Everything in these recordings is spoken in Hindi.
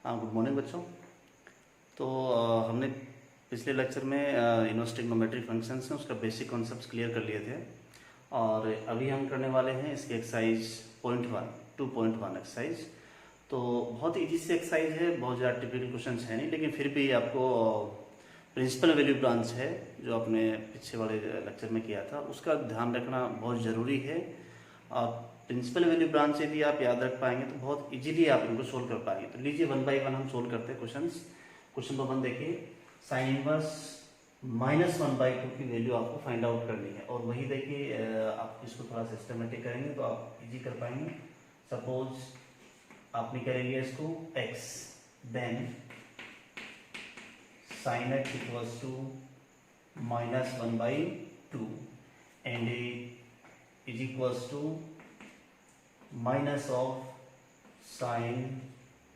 हाँ, गुड मॉर्निंग बच्चों। तो हमने पिछले लेक्चर में इनवर्स ट्रिग्नोमेट्री फंक्शंस हैं उसका बेसिक कॉन्सेप्ट्स क्लियर कर लिए थे और अभी हम करने वाले हैं इसकी एक्सरसाइज पॉइंट 2.1 एक्सरसाइज। तो बहुत इजी सी एक्सरसाइज है, बहुत ज़्यादा टिपिकल क्वेश्चन है नहीं, लेकिन फिर भी आपको प्रिंसिपल वैल्यू ब्रांच है जो आपने पिछले वाले लेक्चर में किया था उसका ध्यान रखना बहुत ज़रूरी है। प्रिंसिपल वैल्यू ब्रांच यदि आप याद रख पाएंगे तो बहुत इजीली आप इनको सोल्व कर पाएंगे। तो लीजिए वन बाय वन हम सोल्व करते हैं क्वेश्चंस। क्वेश्चन नंबर 1 देखिए, साइन इनवर्स -1/2 की वैल्यू आपको फाइंड आउट करनी है और वही देखिए आप इसको थोड़ा सिस्टमेटिक करेंगे तो आप इजी कर पाएंगे। सपोज आपने करेंगे इसको x, then sin x equals to -1/2 and is equals to minus of sine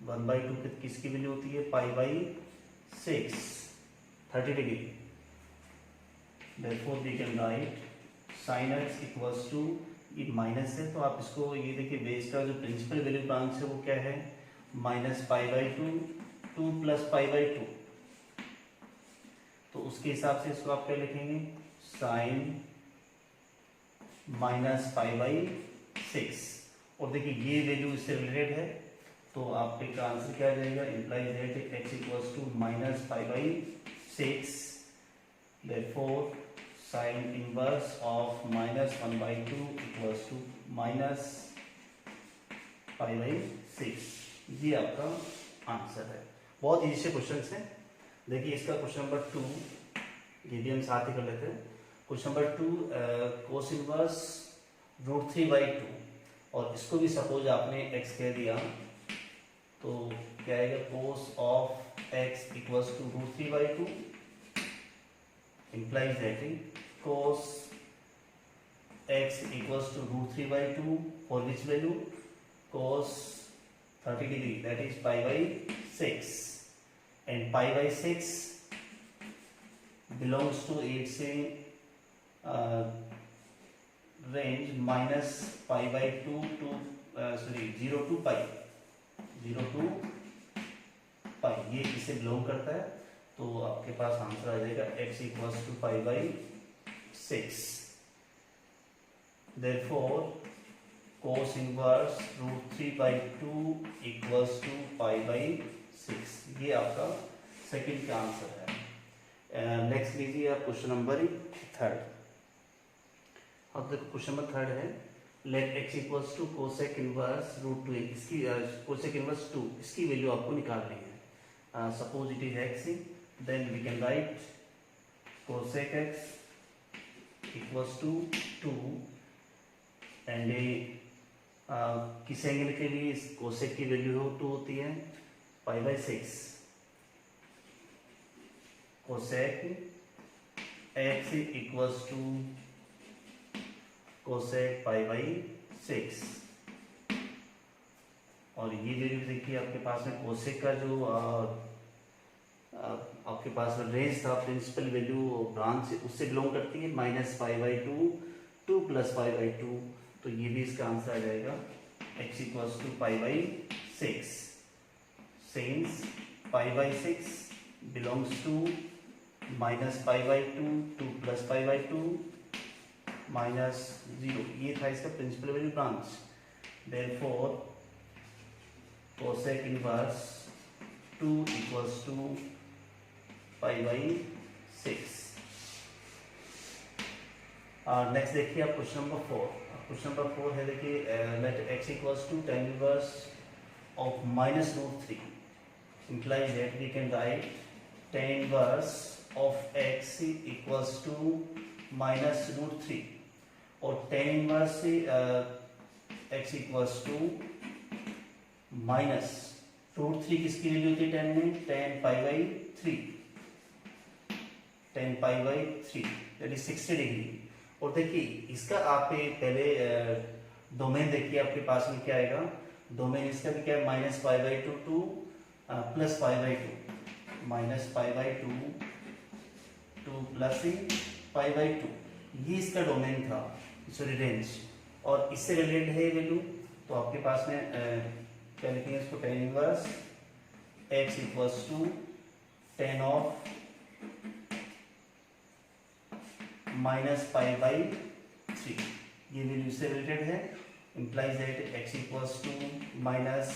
1/2 किसकी वैल्यू होती है, π/6 30 degree. Therefore we can write sin x equals to, ये माइनस है तो आप इसको ये देखिए बेस का जो प्रिंसिपल वैल्यू ब्रांच है वो क्या है, -π/2 2 + π/2। तो उसके हिसाब से इसको आप क्या लिखेंगे, साइन -π/6 और देखिए ये वैल्यू इससे रिलेटेड है तो आपका आंसर क्या आ जाएगा, implies that x equals to -π/6। therefore sin inverse of -1/2 equals to -π/6। ये आपका आंसर है। बहुत इजी से क्वेश्चन है। देखिए इसका क्वेश्चन नंबर 2 ये भी हम साथ ही कर लेते हैं। क्वेश्चन नंबर 2 कोस इनवर्स √3/2 और इसको भी सपोज आपने x कह दिया तो क्या आएगा, cos of x equals to √3/2 implies that cos x equals to √3/2 for which value, cos 30 degree, that is π/6 and π/6 belongs to its range -π/2 to 0 to π, 0 to π, ये इसे बिलोंग करता है। तो आपके पास आंसर आ जाएगा x equals to π/6। therefore cos inverse √3/2 equals to π/6। ये आपका सेकंड का आंसर है। नेक्स्ट लीजिए आप क्वेश्चन नंबर 3। अब देखो क्वेश्चन नंबर 3 है, let x equals to cosec inverse √2, इसकी कोसेक इनवर्स 2 इसकी वैल्यू आपको निकालनी है। Suppose it is x, then we can write cosec x equals to 2 and किस एंगल के लिए इस कोसेक की वैल्यू 2 होती है, π/6। Cosec x equals to cosec π/6 और ये वैल्यू देखिए आपके पास में कोसेक का जो आपके पास रेंज था प्रिंसिपल वैल्यू ब्रांच उससे बिलोंग करती है, -π/2 2 + π/2। तो ये भी इसका आंसर आ जाएगा x equals to π/6 since π/6 belongs to -π/2 2 + π/2 -0। ये था इसका principal value branch. therefore cosec inverse 2 equals to π/6। Next देखिए आप क्वेश्चन नंबर 4। क्वेश्चन नंबर 4 है, देखिए let x equals to tan inverse of -√3 implies that we can write tan inverse of x equals to -√3 और tan इनवर्स से x इक्वल्स टू -√3 किसकी वैल्यू होती है tan में, tan π/3 tan π/3 that is 60 degree. और देखिए इसका आप पहले डोमेन देखिए आपके पास में क्या आएगा, डोमेन इसका भी क्या है, -π/2 टू +π/2, -π/2 टू +π/2, ये इसका डोमेन था, सॉरी रेंज, और इससे रिलेटेड है वैल्यू। तो आपके पास में क्या लिखेंगे इसको, tan inverse x equals to tan of minus pi by 3, ये वैल्यू से रिलेटेड है, implies that x equals to minus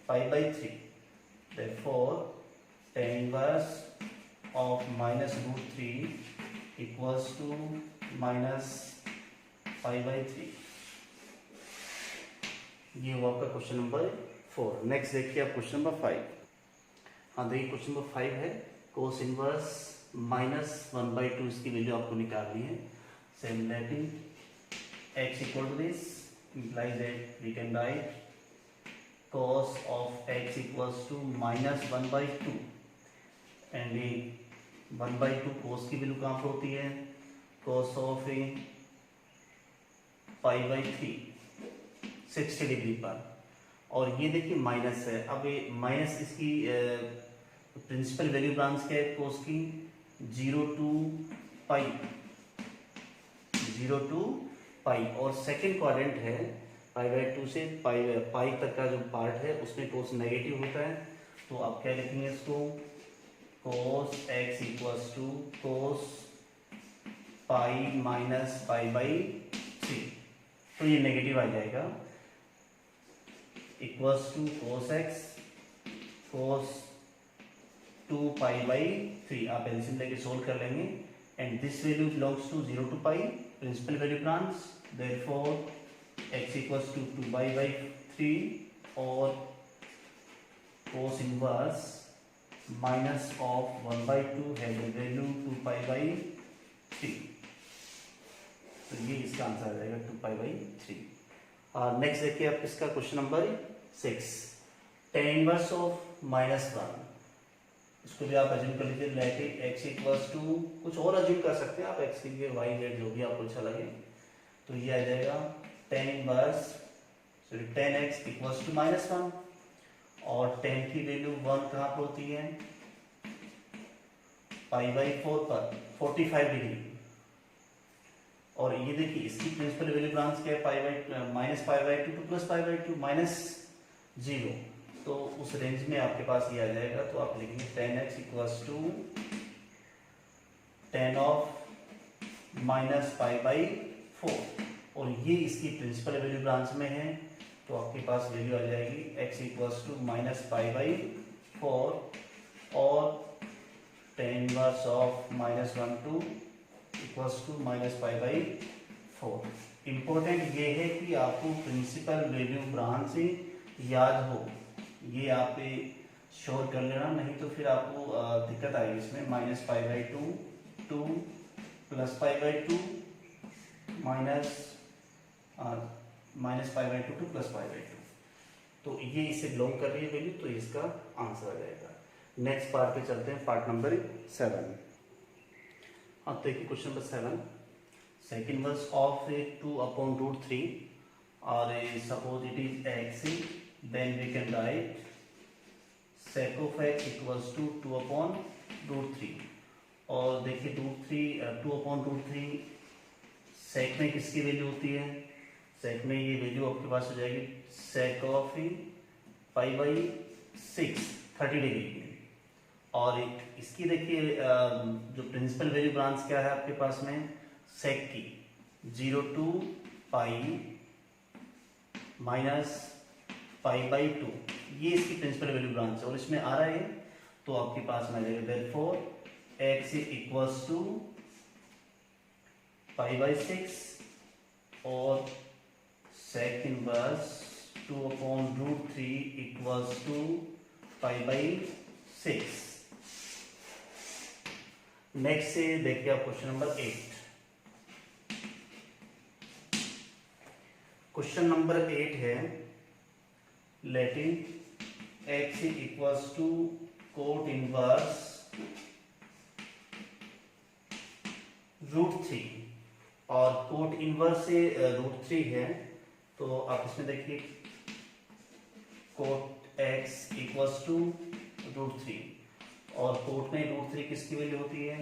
pi by 3. Therefore, tan inverse of minus root 3 equals to minus pi by 3. ये हुआ आपका क्वेश्चन नंबर 4. नेक्स्ट देखिए आप क्वेश्चन नंबर 5. हाँ देखिए क्वेश्चन नंबर 5 है कोस इनवर्स माइनस 1/2 इसकी वैल्यू आपको निकालनी है. Similarly, x equal to this implies that we can write cos of x equals to minus 1/2 and 1/2 cos की वैल्यू कहाँ पर होती है, cos of pi by 3 60 degree पर, और ये देखिए माइनस है. अब ये माइनस इसकी प्रिंसिपल वैल्यू ब्रांच क्या है कोस की, 0 to पाई, और सेकेंड क्वाड्रेंट है पाई बाई 2 से पाई तक का जो पार्ट है उसमें कोस नेगेटिव होता है. तो आप क्या लिखेंगे इसको, cos x equals to cos pi minus pi by 3, तो ये नेगेटिव आ जाएगा, equals to cos x cos 2 pi by 3. आप एलसीएम लेके सोल्व कर लेंगे and this value belongs to 0 to pi, principal value branch. Therefore, x equals to 2 pi by 3 और cos inverse minus of 1/2 है द वैल्यू 2 पाई बाई 3. तो ये इसका आंसर आ जाएगा 2 पाई बाई 3. नेक्स्ट देखिए आप इसका question number 6. tan inverse of -1, इसको भी आप अज्यूम कर लीजिए लेट x इक्वल्स टू, कुछ और अज्यूम कर सकते हैं आप, x के लिए y z जो भी आपको अच्छा लगे. तो ये आ जाएगा tan inverse tan x equals to -1 और tan की वैल्यू 1 कहाँ पर होती है, पाई बाई 4 पर 45 डिग्री. और ये देखिए इसकी प्रिंसिपल वैल्यू ब्रांच क्या है, pi by minus pi by 2 two plus pi by 2 minus 0. तो उस रेंज में आपके पास ये आ जाएगा. तो आप लिखेंगे tan x equals to tan of minus pi by 4, और ये इसकी प्रिंसिपल वैल्यू ब्रांच में है. तो आपके पास वैल्यू आ जाएगी x equals to minus pi by 4 और tan inverse of -1/2 equals to minus pi by 4. Important ये है कि आपको प्रिंसिपल वैल्यू ब्रांच याद हो, ये आप श्योर कर लेना, नहीं तो फिर आपको दिक्कत आएगी इसमें. Minus pi by 2 plus pi by 2 minus pi by 2 two plus pi by 2. तो ये इसे बिलोंग कर रही है वैल्यू, तो इसका आंसर आ जाएगा. नेक्स्ट पार्ट पे चलते हैं, पार्ट नंबर 7. अब देखिए question number 7. Sec inverse of 2/√3 और suppose it is x, then we can write sec of x equals to 2/√3. और देखिए √3 2/√3 sec में किसकी वैल्यू होती है, sec में ये वैल्यू आपके पास हो जाएगी sec of pi by 6 30 degree की. और इसकी देखिए जो प्रिंसिपल वैल्यू ब्रांच क्या है आपके पास में, sec की 0 to pi minus pi by 2, ये इसकी प्रिंसिपल वैल्यू ब्रांच है और इसमें आ रहा है. तो आपके पास में आ जाएगा therefore x equals to pi by 6 और sec inverse 2/√3 equals to pi by 6. Next से देखिए आप क्वेश्चन नंबर 8. क्वेश्चन नंबर 8 है letting x equals to cot inverse √3 और कोट इनवर्स से √3 है. तो आप इसमें देखिए कोट x इक्वल्स टू √3 और कोट में √3 किसकी वैल्यू होती है,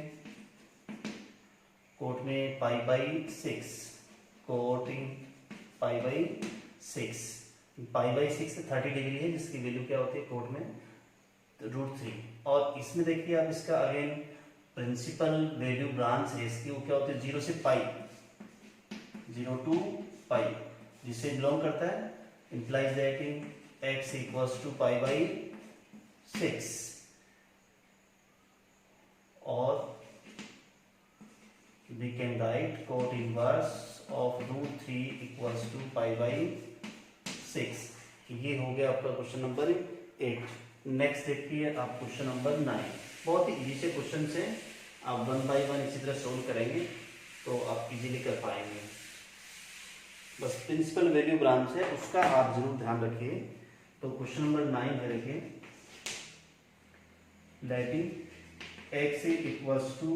कोट में पाई बाई 6, कोट पाई बाई 6 से 30 डिग्री है जिसकी वैल्यू क्या होती है कोट में √3। और इसमें देखिए आप इसका अगेन प्रिंसिपल वैल्यू ब्रांच है इसकी, वो क्या होती है 0 से पाई, 0 to पाई, जिससे बिलोंग करता है, implies that x equals to pi by 6 और we can write cot inverse of √3 equals to pi by 6। ये हो गया आपका क्वेश्चन नंबर 8। नेक्स्ट देखिए आप क्वेश्चन नंबर 9। बहुत ही इजी से क्वेश्चन से आप 1 बाई 1 इसी तरह सोल्व करेंगे तो आप इजीली कर पाएंगे। बस प्रिंसिपल वैल्यू ब्रांच है उसका आप जरूर ध्यान रखिए। तो क्वेश्चन नंबर 9 है, देखिए letting x equals to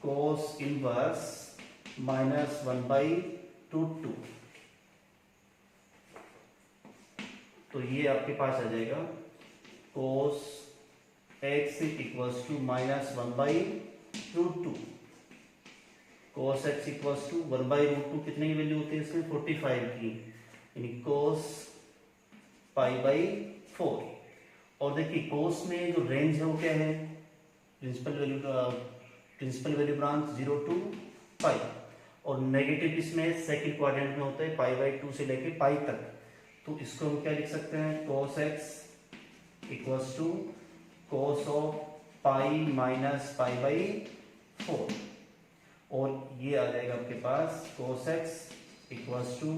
cos inverse -1/√2। तो ये आपके पास आ जाएगा cos x equals to -1/√2। cos x equals to 1/√2 कितने की वैल्यू होती है इसमें 45 की, यानी cos π/4। और देखिए cos में जो रेंज है वो क्या है, प्रिंसिपल वैल्यू ब्रांच 0 to पाई, और नेगेटिव इसमें सेकंड क्वाड्रेंट में होता है π/2 से लेके पाई तक। तो इसको हम क्या लिख सकते हैं, cos x equals to cos of pi minus π/4, और ये आ जाएगा आपके पास cos x equals to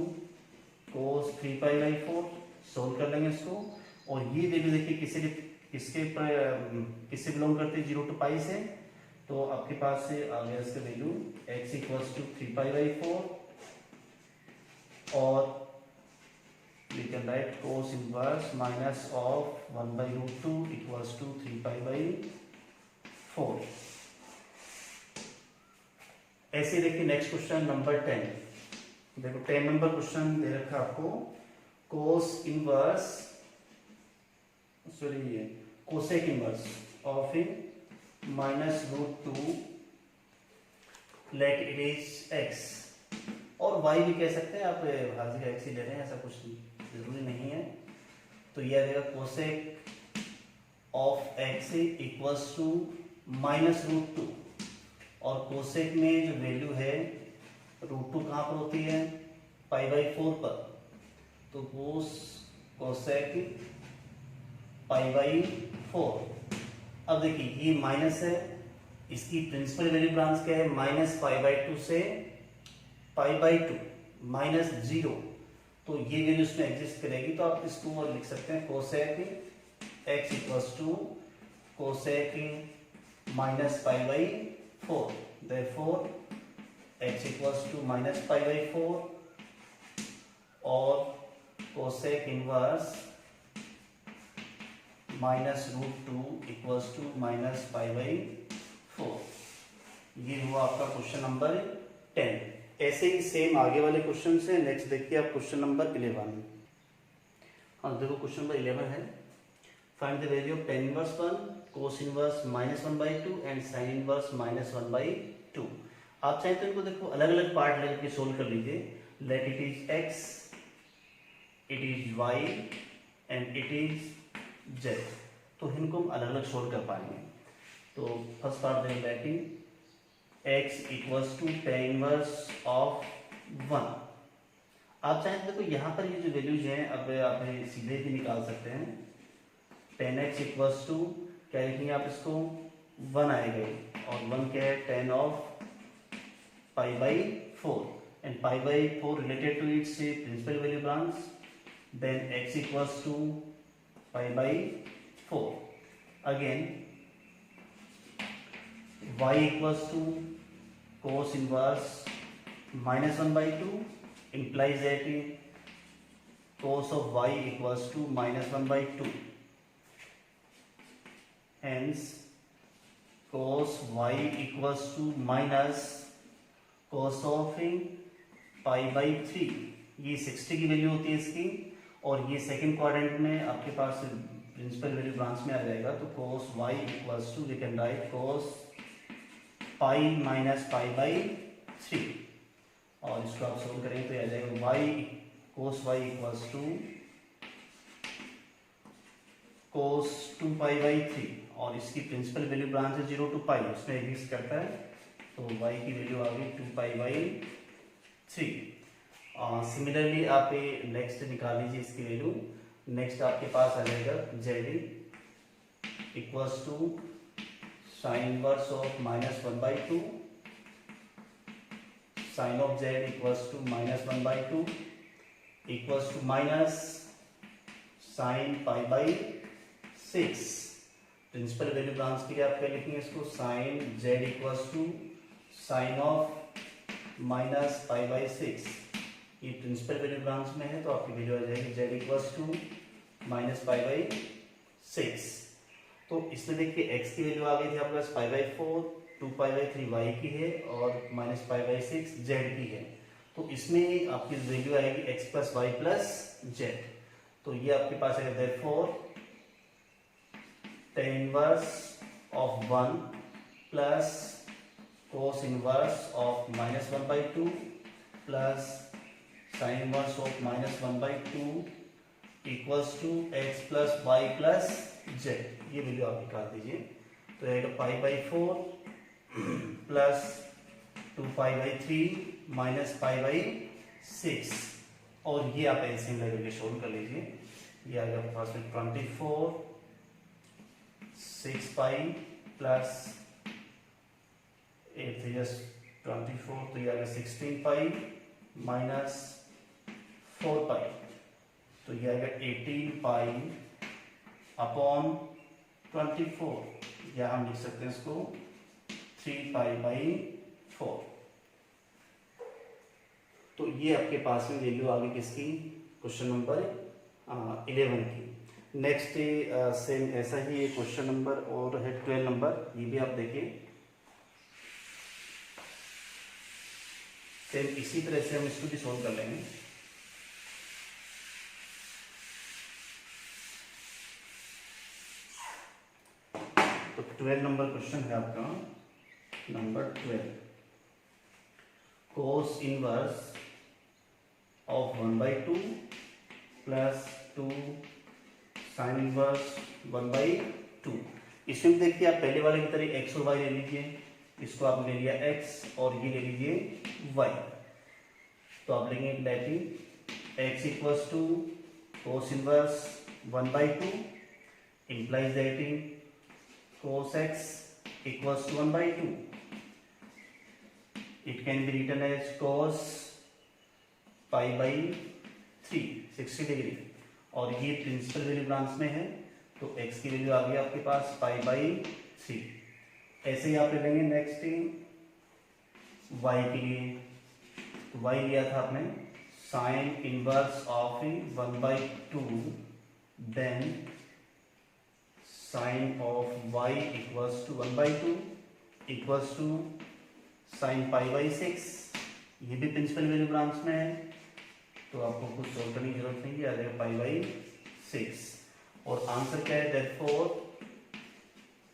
cos 3π/4। Solve कर लेंगे इसको, और ये वैल्यू देखिए किससे बिलोंग करते हैं 0 to पाई से, तो आपके पास से आ गया इसका वैल्यू x इक्वल्स टू 3π/4 और we can write cos inverse minus of 1/√2 equals to 3π/4। ऐसे देखिए नेक्स्ट क्वेश्चन नंबर 10। देखो 10 नंबर क्वेश्चन दे रखा आपको, cos inverse cosec inverse of -√2 let it is x, और y भी कह सकते हैं आप, हाजिर का x ही ले रहे हैं, ऐसा कुछ जरूरी नहीं है। तो यह आ जाएगा cosec of x equals to -√2, और कोसेक में जो वैल्यू है √2 कहाँ पर होती है π/4 पर, तो कोसेक π/4। अब देखिए ये माइनस है, इसकी प्रिंसिपल वैल्यू ब्रांच क्या है -π/2 से π/2 -0, तो ये वैल्यू इसमें एग्जिस्ट करेगी। तो आप इसको और लिख सकते हैं cosec x equals to cosec -π/4, therefore x equals to -π/4 और कोसेक इनवर्स -√2 इक्वल्स टू -π/4। ये हुआ आपका क्वेश्चन नंबर 10। ऐसे ही सेम आगे वाले क्वेश्चन से नेक्स्ट देखिए आप क्वेश्चन नंबर 11। हाँ देखो क्वेश्चन नंबर 11 है, find the value of tan inverse 1, cos inverse -1/2 and sin inverse -1/2। आप चाहे तो इनको देखो अलग अलग पार्ट लेकर सोल्व कर लीजिए। Let it is x, it is y and it is z, तो इनको हम अलग अलग सोल्व कर पाएंगे। तो फर्स्ट पार्ट देखें, letting x equals to tan inverse of 1। आप चाहें तो देखो यहाँ पर ये जो वैल्यूज हैं अब आप सीधे भी निकाल सकते हैं। tan x इक्वल्स टू क्या लिखेंगे आप, इसको 1 आएगा, और 1 क्या है tan of π/4 and π/4 related to its principal value branch, then x equals to π/4। Again y equals to cos inverse -1/2 implies that cos of y equals to -1/2, hence cos y equals to minus cos of π/3। ये 60 की वैल्यू होती है इसकी, और ये सेकंड क्वाड्रेंट में आपके पास प्रिंसिपल वैल्यू ब्रांच में आ जाएगा। तो cos y equals to we can write cos π - π/3, और इसको आप सोल्व करेंगे तो आ जाएगा y cos y equals to cos 2π/3 और इसकी प्रिंसिपल वैल्यू ब्रांच है 0 to π, उसमें एग्जिस्ट करता है, तो y की वैल्यू आ गई 2π/3। सिमिलरली आप नेक्स्ट निकाल लीजिए इसकी वैल्यू। नेक्स्ट आपके पास आ जाएगा z equals to sine inverse of -1/2, sine of z equals to -1/2 equals to minus sine π/6। Principal value branch के लिए आप क्या लिखेंगे इसको, sine z equals to sine of -π/6। ये प्रिंसिपल वैल्यू ब्रांच में है तो आपकी वैल्यू आ जाएगी जेड इक्वल्स टू -π/6। तो इसमें देखिए x की वैल्यू आ गई थी आपके पास π/4, 2π/3 y की है और -π/6 z की है। तो इसमें आपकी वैल्यू आएगी x + y + z। तो ये आपके पास है therefore tan inverse of 1 plus cos inverse of -1/2 plus sin inverse of -1/2 equals to x + y + z। ये वैल्यू आप निकाल दीजिए, तो आएगा π/4 प्लस 2π/3 माइनस π/6 और ये आप एलसीएम लेकर सोल्व कर लीजिए। ये आ गया आपके पास में 24 6π प्लस 8 3 24, तो ये आ गया 16π माइनस 4π, तो ये आएगा 18π अपॉन 24, या हम लिख सकते हैं इसको 3π/4। तो ये आपके पास में वैल्यू आ गई किसकी, क्वेश्चन नंबर 11 की। नेक्स्ट सेम ऐसा ही एक क्वेश्चन नंबर और है 12 नंबर, ये भी आप देखिए। सेम इसी तरह से हम इसको भी सोल्व कर लेंगे। तो 12 नंबर क्वेश्चन है आपका, number 12, cos inverse of 1/2 plus 2 sine inverse 1/2। इसमें देखिए आप पहले वाले की तरह x और y ले लीजिए, इसको आप ले लिया x और ये ले लीजिए y, तो आप लेंगे letting x equals to cos inverse 1/2 implies that cos x equals to 1/2. It can be written as cos π/3 60 degree, और ये प्रिंसिपल वैल्यू ब्रांच में है तो x की वैल्यू आ गई आपके पास π/3। ऐसे ही आप ले लेंगे नेक्स्ट y के लिए, तो y लिया था आपने sine inverse of 1/2 then sine of y equals to 1/2 equals to sine π/6। ये भी प्रिंसिपल वैल्यू ब्रांच में है तो आपको कुछ सोल्व करने की जरूरत नहीं है, आ जाएगा π/6। और आंसर क्या है, therefore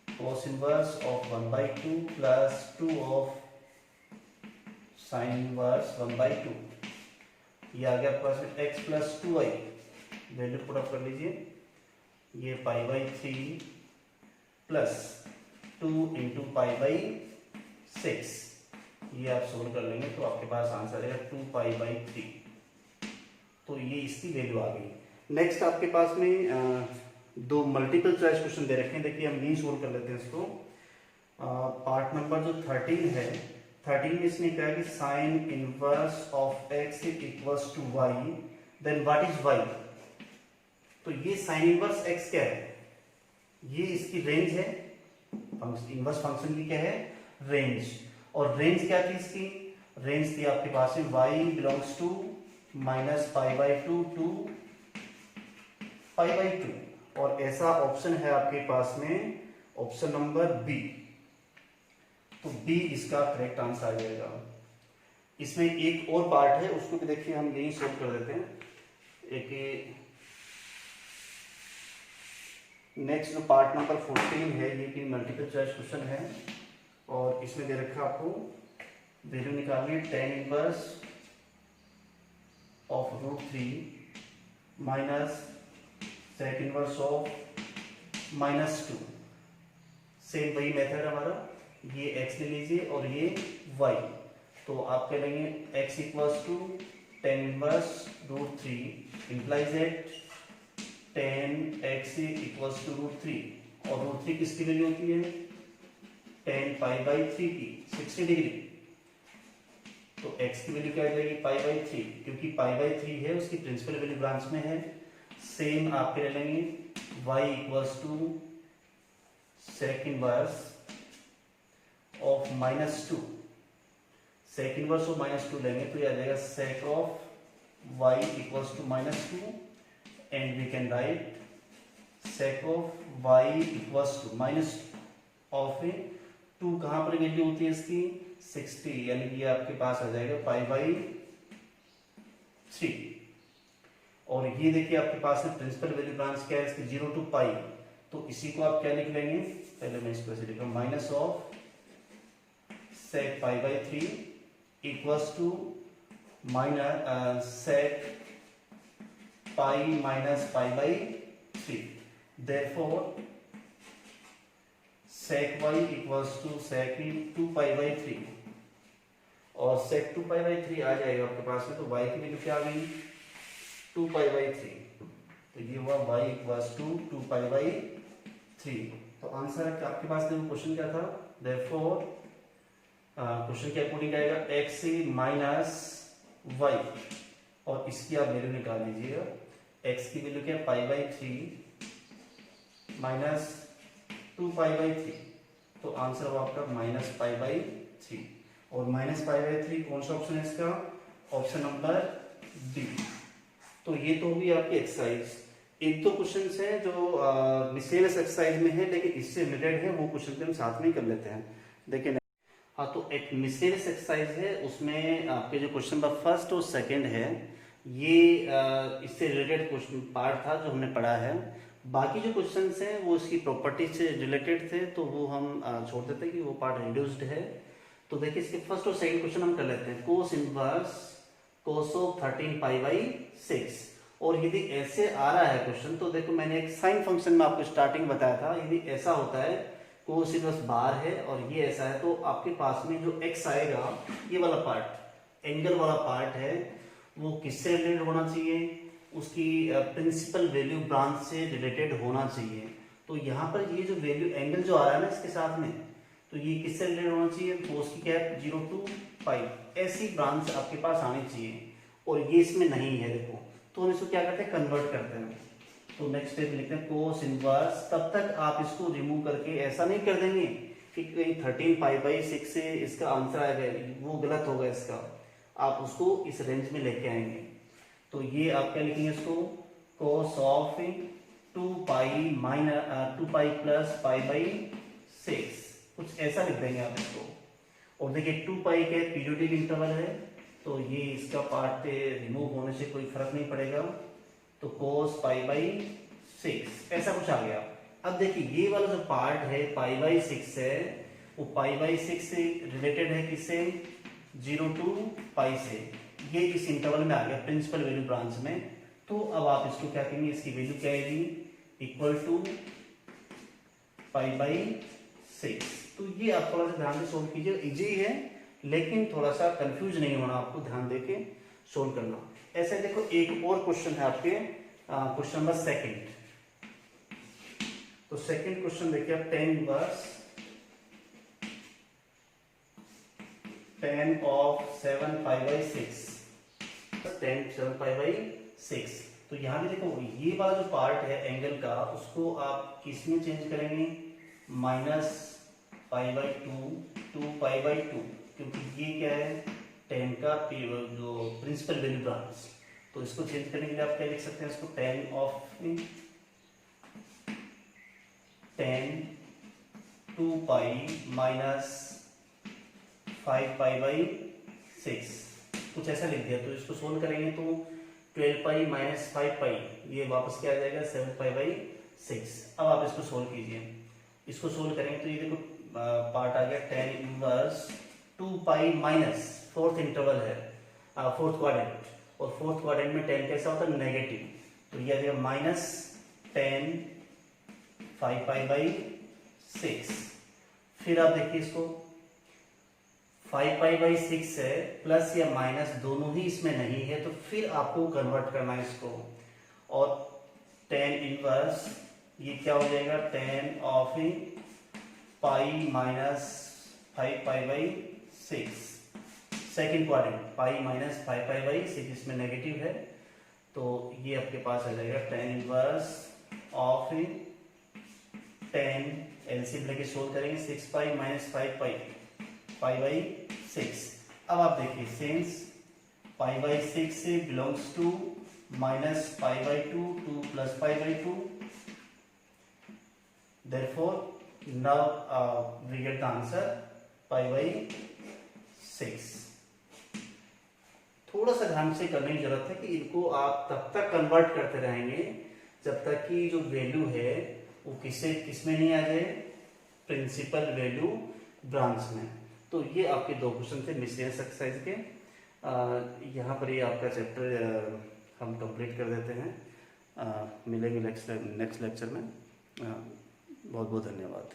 cos inverse of 1/2 plus 2 of sine inverse 1/2, ये आ गया आपके पास में x + 2y, value put up कर लीजिए, ये π/3 प्लस 2 × π/6, ये आप सोल्व कर लेंगे तो आपके पास आंसर है 2π/3। तो ये इसकी वैल्यू आ गई। नेक्स्ट आपके पास में दो मल्टीपल चॉइस क्वेश्चन दे रखे हैं, देखिए हम यही सोल्व कर लेते हैं इसको। पार्ट नंबर जो 13 है, 13 में इसने कहा कि sine inverse of x equals to y, then what is y। तो ये साइन इनवर्स x क्या है, ये इसकी रेंज है, इनवर्स फंक्शन की क्या है, रेंज। और रेंज क्या थी इसकी, रेंज थी आपके पास में y बिलोंग्स टू -π/2 टू π/2, और ऐसा ऑप्शन है आपके पास में ऑप्शन नंबर बी, तो बी इसका करेक्ट आंसर आ जाएगा। इसमें एक और पार्ट है, उसको भी देखिए हम यही सोल्व कर देते हैं। एक नेक्स्ट जो पार्ट नंबर 14 है, ये भी मल्टीपल चॉइस क्वेश्चन है, और इसमें दे रखा आपको वैल्यू निकालनी है tan inverse of √3 minus sec inverse of -2, same वही मेथड हमारा, ये x ले लीजिए और ये y, तो आप कह लेंगे x equals to tan inverse √3 implies that tan x equals to √3, और √3 किसकी वैल्यू होती है, tan π/3 की 60 डिग्री, तो x की वैल्यू क्या आ जाएगी π/3, क्योंकि π/3 है उसकी प्रिंसिपल वैल्यू ब्रांच में है। सेम आप ले लेंगे y equals to sec inverse of -2, sec inverse of -2 लेंगे तो ये आ जाएगा sec of y equals to -2, and we can write sec of y equals to minus of 2, कहाँ पर वैल्यू होती है इसकी 60, यानी कि आपके पास आ जाएगा π/3, और ये देखिए आपके पास है प्रिंसिपल वैल्यू ब्रांच क्या है इसकी 0 to π, तो इसी को आप क्या लिख लेंगे, पहले मैं इसको ऐसे लिख रहा हूँ, minus of sec π/3 equals to sec π minus π/3, therefore sec y equals to sec 2π/3, और sec 2π/3 आ जाएगा आपके पास में, तो y की वैल्यू क्या आ गई 2π/3, तो ये हुआ y इक्वल्स टू 2π/3। तो आंसर आपके पास देखो क्वेश्चन क्या था, therefore क्वेश्चन के अकॉर्डिंग आएगा x माइनस y, और इसकी आप वैल्यू निकाल लीजिएगा, x की वैल्यू क्या है π/3 माइनस 2π/3, तो आंसर होगा आपका -π/3, और -π/3 कौन सा ऑप्शन है इसका, ऑप्शन नंबर डी। तो ये तो होगी आपकी एक्सरसाइज। एक तो क्वेश्चन है जो मिसलेनियस एक्सरसाइज में है, लेकिन इससे रिलेटेड है, वो क्वेश्चन हम साथ में ही कर लेते हैं। देखिए हाँ, तो एक मिसलेनियस एक्सरसाइज है, उसमें आपके जो क्वेश्चन नंबर फर्स्ट और सेकंड है, ये इससे रिलेटेड क्वेश्चन पार्ट था जो हमने पढ़ा है। बाकी जो क्वेश्चंस हैं वो इसकी प्रॉपर्टी से रिलेटेड थे, तो वो हम छोड़ देते हैं कि वो पार्ट रिड्यूस्ड है। तो देखिए इसके फर्स्ट और सेकंड क्वेश्चन हम कर लेते हैं। कोस इनवर्स कोस ऑफ 13π/6, और यदि ऐसे आ रहा है क्वेश्चन, तो देखो मैंने एक साइन फंक्शन में आपको स्टार्टिंग बताया था, यदि ऐसा होता है कोस इनवर्स बार है और ये ऐसा है, तो आपके पास में जो x आएगा, ये वाला पार्ट एंगल वाला पार्ट है, वो किससे रिलेटेड होना चाहिए, उसकी प्रिंसिपल वैल्यू ब्रांच से रिलेटेड होना चाहिए। तो यहाँ पर ये जो वैल्यू एंगल जो आ रहा है ना इसके साथ में, तो ये किससे रिलेटेड होना चाहिए, कोस की क्या है 0 to π, ऐसी ब्रांच आपके पास आनी चाहिए, और ये इसमें नहीं है देखो, तो हम इसको क्या करते हैं कन्वर्ट करते हैं। तो नेक्स्ट स्टेप लिखते हैं कोस इनवर्स, तब तक आप इसको रिमूव करके ऐसा नहीं कर देंगे कि कहीं 13π/6 से इसका आंसर आएगा, वो गलत होगा इसका, आप उसको इस रेंज में लेके आएंगे। तो ये आप क्या लिखेंगे इसको, कोस ऑफ 2π प्लस π/6, कुछ ऐसा लिख देंगे आप इसको। और देखिए 2π के पीरियोडिक इंटरवल है, तो ये इसका पार्ट रिमूव होने से कोई फर्क नहीं पड़ेगा, तो कोस π/6 ऐसा कुछ आ गया। अब देखिए ये वाला जो पार्ट है π/6 है, वो π/6 से रिलेटेड है किससे, 0 to π से, ये इस इंटरवल में आ गया प्रिंसिपल वैल्यू ब्रांच में। तो अब आप इसको क्या कहेंगे, इसकी वैल्यू क्या आएगी, इक्वल टू π/6। तो ये आप थोड़ा सा ध्यान से सोल्व कीजिए, इजी है लेकिन थोड़ा सा कंफ्यूज नहीं होना, आपको ध्यान देके सोल्व करना। ऐसे देखो एक और क्वेश्चन है आपके, क्वेश्चन नंबर सेकंड। तो सेकंड क्वेश्चन देखिए आप, tan of 7π/6, tan 7π/6। तो यहाँ भी देखो ये वाला जो पार्ट है एंगल का, उसको आप किस में चेंज करेंगे, -π/2 2π/2, क्योंकि ये क्या है tan का जो प्रिंसिपल वैल्यू ब्रांच। तो इसको चेंज करने के लिए आप क्या लिख सकते हैं, इसको tan of 2π माइनस 5π/6, कुछ ऐसा लिख दिया। तो इसको सोल्व करेंगे तो 12π माइनस 5π, ये वापस क्या आ जाएगा 7π/6। अब आप इसको सोल्व कीजिए, इसको सोल्व करेंगे तो ये देखो पार्ट आ गया tan inverse 2π minus, fourth interval है, फोर्थ क्वाड्रेंट, और फोर्थ क्वाड्रेंट में tan कैसा होता है नेगेटिव, तो ये आ जाएगा -tan 5π/6। फिर आप देखिए इसको 5π/6 है, प्लस या माइनस दोनों ही इसमें नहीं है, तो फिर आपको कन्वर्ट करना है इसको। और tan इनवर्स ये क्या हो जाएगा, tan of pi minus 5π/6। Second quadrant pi minus 5π/6 इसमें नेगेटिव है, तो ये आपके पास आ जाएगा tan inverse of tan, LCM लेके सोल्व करेंगे, 6π माइनस 5π π/6। अब आप देखिए सिंस π/6 से belongs to minus π/2 to plus π/2, therefore now we get the answer π/6। थोड़ा सा ध्यान से करने की जरूरत है कि इनको आप तब तक कन्वर्ट करते रहेंगे जब तक कि जो वैल्यू है वो किसमें नहीं आ जाए, प्रिंसिपल वैल्यू ब्रांच में। तो ये आपके दो क्वेश्चन थे मिसलेनियस एक्सरसाइज के। यहाँ पर ये आपका चैप्टर हम कंप्लीट कर देते हैं। मिलेंगे नेक्स्ट लेक्चर में। बहुत बहुत धन्यवाद।